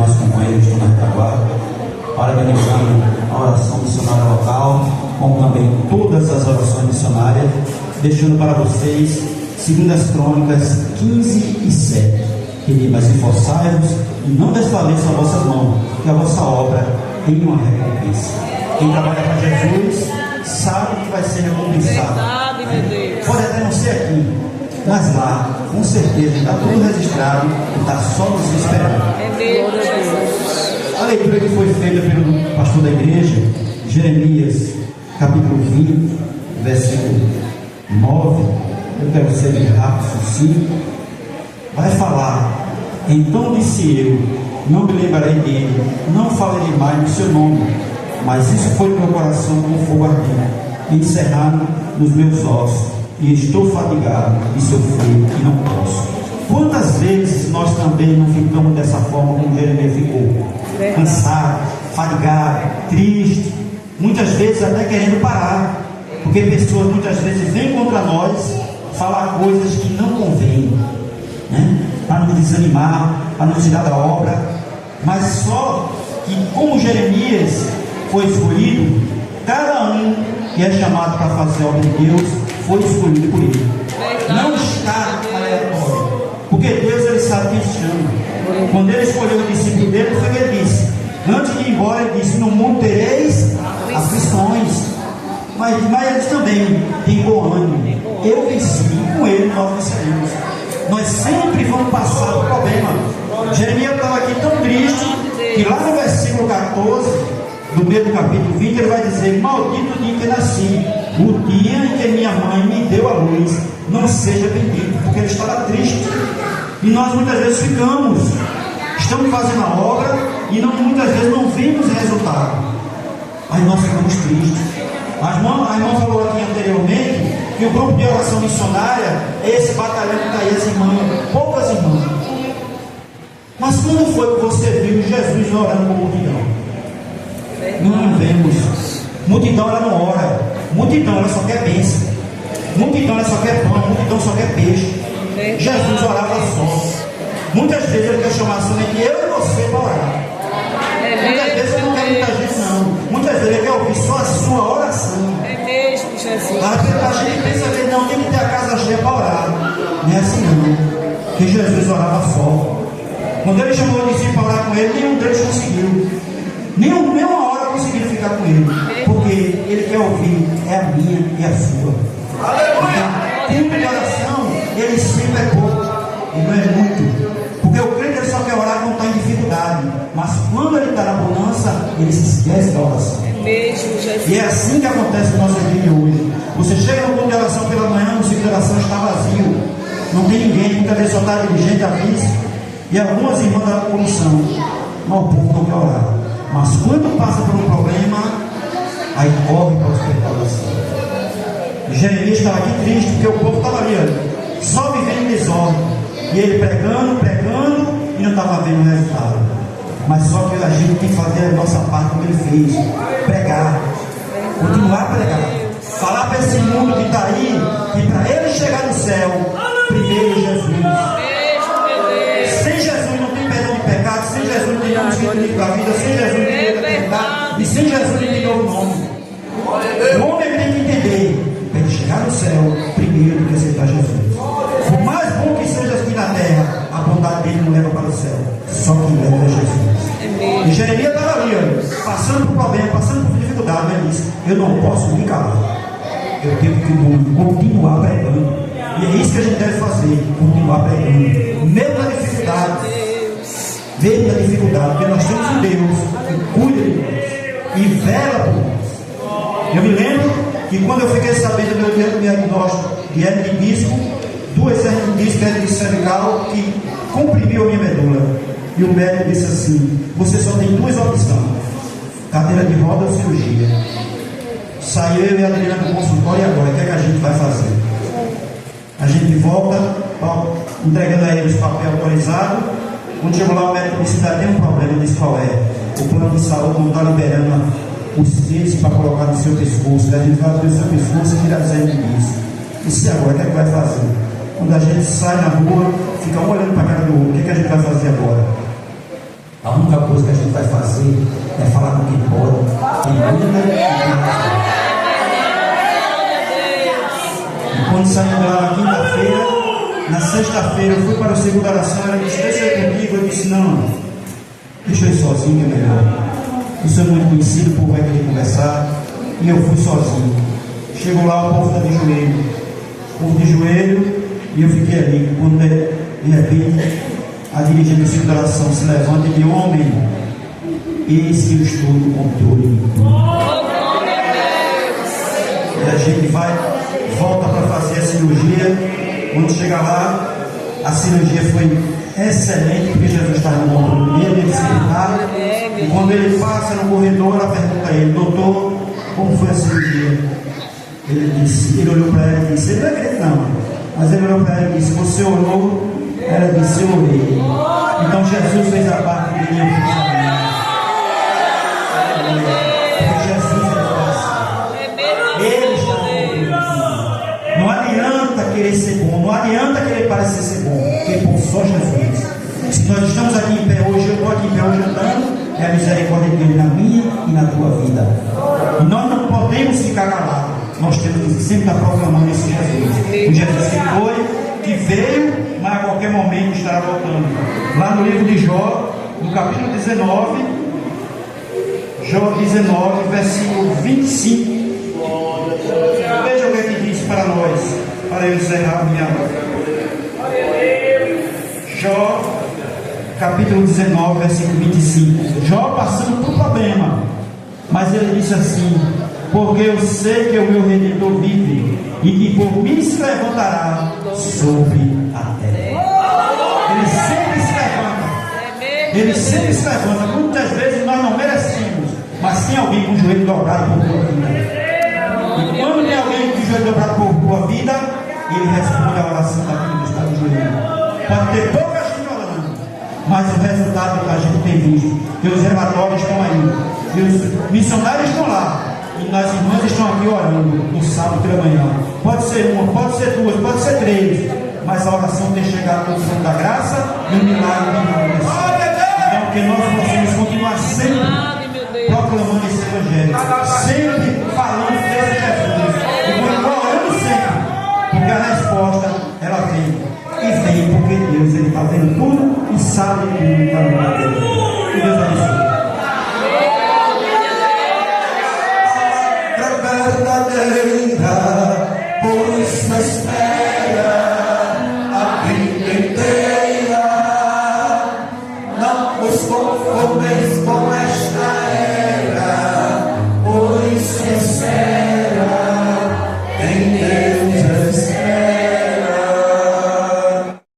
demais companheiros que estão na retaguarda, parabenizando a oração missionária local, como também todas as orações missionárias, deixando para vocês 2 Crônicas 15:7, que diz: mas esforçai-vos e não desfaleçam as vossas mãos, que a vossa obra tem uma recompensa. Quem trabalha para Jesus sabe que vai ser recompensado. Verdade, meu Deus. Pode até não ser aqui, mas lá, com certeza, está tudo registrado e está só nos esperando. É mesmo, Jesus. A leitura que foi feita pelo pastor da igreja, Jeremias, capítulo 20, versículo 9, eu quero ser bem rápido, sucinto, vai falar: então disse eu, não me lembrarei dele, não falarei mais no seu nome, mas isso foi no meu coração como fogo ardente, encerrado nos meus ossos, e estou fatigado e sofrido e não posso. Quantas vezes nós também não ficamos dessa forma como Jeremias ficou? Cansado, fatigado, triste, muitas vezes até querendo parar, porque pessoas muitas vezes vêm contra nós falar coisas que não convêm, né? Para nos desanimar, para nos tirar da obra. Mas só que, como Jeremias foi escolhido, cada um que é chamado para fazer a obra de Deus foi escolhido por ele. Não está aleatório, porque Deus, ele sabe quem chama. Quando ele escolheu o discípulo dele, foi o que ele disse. Antes de ir embora, ele disse: no mundo tereis aflições, mas eles também têm bom ânimo. Eu venci, e com ele nós venceremos. Nós sempre vamos passar por problema. Jeremias estava aqui tão triste que lá no versículo 14 do mesmo capítulo 20, ele vai dizer: maldito o dia em que nasci, o dia em que minha mãe me deu a luz, não seja bendito, porque ele estava triste. E nós muitas vezes estamos fazendo a obra e muitas vezes não vemos resultado. Aí nós ficamos tristes. A irmã falou aqui anteriormente que o grupo de oração missionária é esse batalhão que está aí, as irmãs, poucas irmãs. Mas quando foi que você viu Jesus orando com multidão? Não vemos. Multidão ela não ora. Multidão ela só quer bênção. Multidão ela só quer pão. Multidão só quer peixe. Jesus orava só. Muitas vezes ele quer chamar somente eu e você para orar. Muitas vezes ele não quer muita gente, não. Muitas vezes ele quer ouvir só a sua oração. É mesmo, Jesus. A gente pensa que não tem que ter a casa cheia para orar. Não é assim não. Que Jesus orava só. Quando ele chamou o discípulo para orar com ele, nenhum deles conseguiu. Nenhuma hora conseguiram ficar com ele. Porque ele quer ouvir, é a minha e a sua. Então, tempo de oração, ele sempre é pouco. E não é muito. Porque o crente ele só quer orar quando está em dificuldade. Mas quando ele está na bonança, ele se esquece da oração. É mesmo, Jesus. E é assim que acontece no nosso dia de hoje. Você chega no culto de oração pela manhã, o ciclo de oração está vazio. Não tem ninguém, muitas vezes só está dirigente, avisa. E algumas irmãs da comissão. Mas o povo não quer orar. Mas quando passa por um problema, aí corre para os pés da oração. Jeremias estava aqui triste, porque o povo estava ali, olha, só vivendo em desordem. E ele pregando, e não estava vendo o resultado. Mas só que a gente tem que fazer a nossa parte como ele fez. Pregar. Continuar a pregar. Falar para esse mundo que está aí, que para ele chegar no céu, primeiro Jesus. Sem Jesus não tem perdão de pecado, sem Jesus não tem nome escrito da vida, sem Jesus não tem eternidade, e sem Jesus não tem novo nome. O homem tem que entender, para ele chegar no céu, primeiro tem que aceitar Jesus. Por mais bom que seja aqui na terra, a bondade dele não leva para o céu, só quem leva é Jesus. E Jeremias estava ali, olha, passando por problema, passando por dificuldade, mas ele disse: eu não posso me calar, eu tenho que continuar pregando. E é isso que a gente deve fazer, continuar pregando, mesmo na dificuldade, porque nós temos um Deus que cuida de nós e vela por nós. Eu me lembro que quando eu fiquei sabendo do meu diagnóstico de hernia de disco, 2 hernias de disco, hernia de cervical, que comprimiu a minha medula, e o médico disse assim: você só tem 2 opções, cadeira de roda ou cirurgia. Saiu eu e a Adriana do consultório, e agora o que é que a gente vai fazer? A gente volta, entregando a ele os papéis autorizados. Quando chegou lá, o médico disse: ainda tem um problema. Eu disse: qual é? O plano de saúde não está liberando os tecidos para colocar no seu pescoço. A gente vai abrir o seu pescoço e tirar as hernias disso. E agora, o que é que vai fazer? Quando a gente sai na rua, fica um olhando para a cara do outro: o que é que a gente vai fazer agora? A única coisa que a gente vai fazer é falar do que pode. E quando saímos lá na quinta-feira, na sexta-feira eu fui para o segundo oração, ela disse, deixa eu ir comigo. Eu disse, não, deixa eu ir sozinho, é melhor. Eu sou muito conhecido, o povo vai querer conversar. E eu fui sozinho. Chegou lá, o povo está de joelho. O povo de joelho, e eu fiquei ali. Quando de repente a dirigente do centro de oração se levanta e diz, homem, eis que eu estou no controle de tudo. E a gente volta para fazer a cirurgia. Quando chega lá, a cirurgia foi excelente, porque Jesus estava no controle dele, ele se prepara. E quando ele passa no corredor, ela pergunta a ele, doutor, como foi a cirurgia? Ele olhou para ela e disse, ele não acredita não, mas ele olhou para ela e disse, você orou? Ela disse, eu orei. Então Jesus fez a parte dele e eu fiz a minha. Porque Jesus é assim. Ele está bom. Não adianta querer ser bom, não adianta querer parecer ser bom, porque por só Jesus. Se nós estamos aqui em pé hoje, eu estou aqui em pé hoje andando, é a misericórdia dele na minha e na tua vida. E nós não podemos ficar calados. Nós temos que sempre estar proclamando esse Jesus. O Jesus que foi, que veio, mas a qualquer momento estará voltando. Lá no livro de Jó, no capítulo 19, Jó 19, versículo 25. Veja o que é que diz para nós, para eu encerrar minha. Jó, capítulo 19, versículo 25. Jó passando por problema, mas ele disse assim, porque eu sei que o meu Redentor vive e que por mim se levantará sobre a terra. Ele sempre se levanta. Ele sempre se levanta. Muitas vezes nós não merecemos, mas tem alguém com o joelho dobrado por tua vida. E quando tem alguém com o joelho dobrado por tua vida, ele responde a oração daquele que está de joelho. Pode ter pouca gente orando, mas o resultado que a gente tem visto, que os relatórios estão aí, que os missionários estão lá. E as irmãs estão aqui orando no sábado pela manhã. Pode ser uma, pode ser duas, pode ser três. Mas a oração tem chegado no fundo da graça e o milagre tem acontecido. Então que nós possamos continuar sempre proclamando esse evangelho, sempre falando desse Jesus. E continuar orando sempre. Porque a resposta, ela vem. E vem porque Deus, Ele está vendo tudo e sabe tudo para nós. Que Deus abençoe. Verdadeira, por isso espera a vida inteira. Não vos conformeis com esta